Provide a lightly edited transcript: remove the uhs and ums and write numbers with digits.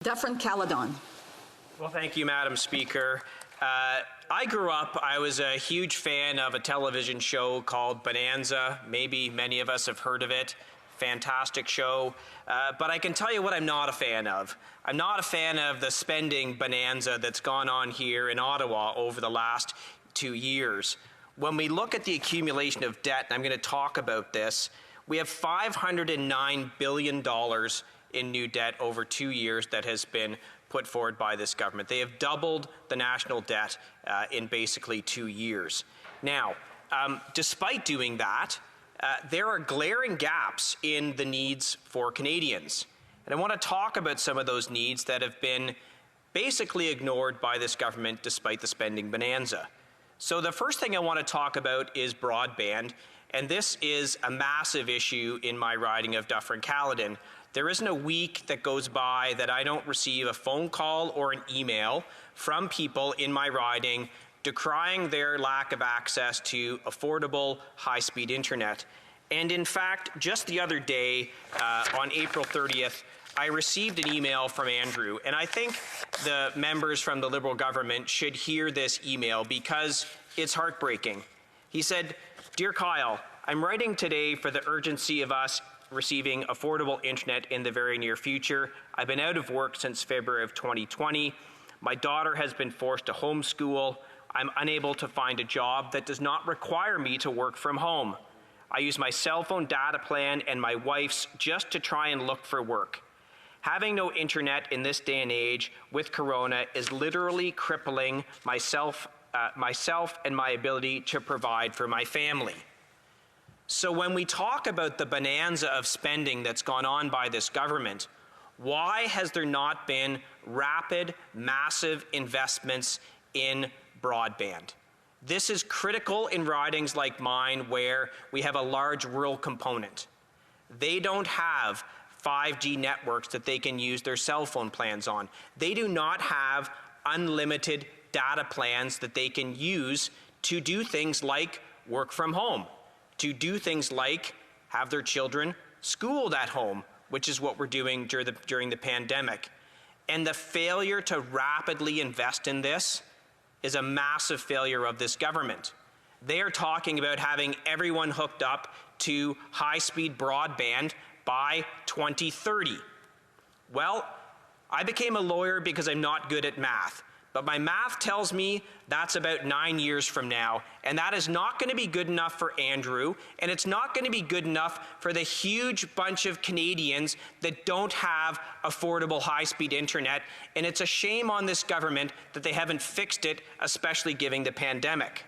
Dufferin-Caledon. Well, thank you, Madam Speaker. I grew up, I was a huge fan of a television show called Bonanza. Maybe many of us have heard of it. Fantastic show. But I can tell you what I'm not a fan of. I'm not a fan of the spending bonanza that's gone on here in Ottawa over the last 2 years. When we look at the accumulation of debt, and I'm going to talk about this, we have $509 billion in new debt over 2 years that has been put forward by this government. They have doubled the national debt in basically 2 years. Now, despite doing that, there are glaring gaps in the needs for Canadians. And I want to talk about some of those needs that have been basically ignored by this government despite the spending bonanza. So the first thing I want to talk about is broadband, and this is a massive issue in my riding of Dufferin-Caledon. There isn't a week that goes by that I don't receive a phone call or an email from people in my riding decrying their lack of access to affordable, high-speed internet. And in fact, just the other day, on April 30th, I received an email from Andrew, and I think the members from the Liberal government should hear this email because it's heartbreaking. He said, "Dear Kyle, I'm writing today for the urgency of us receiving affordable internet in the very near future. I've been out of work since February of 2020. My daughter has been forced to homeschool. I'm unable to find a job that does not require me to work from home. I use my cell phone data plan and my wife's just to try and look for work. Having no internet in this day and age with Corona is literally crippling myself and my ability to provide for my family." So when we talk about the bonanza of spending that's gone on by this government, why has there not been rapid, massive investments in broadband? This is critical in ridings like mine where we have a large rural component. They don't have 5G networks that they can use their cell phone plans on. They do not have unlimited data plans that they can use to do things like work from home, to do things like have their children schooled at home, which is what we're doing during the pandemic. And the failure to rapidly invest in this is a massive failure of this government. They are talking about having everyone hooked up to high-speed broadband by 2030. Well, I became a lawyer because I'm not good at math. But my math tells me that's about 9 years from now, and that is not going to be good enough for Andrew, and it's not going to be good enough for the huge bunch of Canadians that don't have affordable high-speed internet, and it's a shame on this government that they haven't fixed it, especially given the pandemic.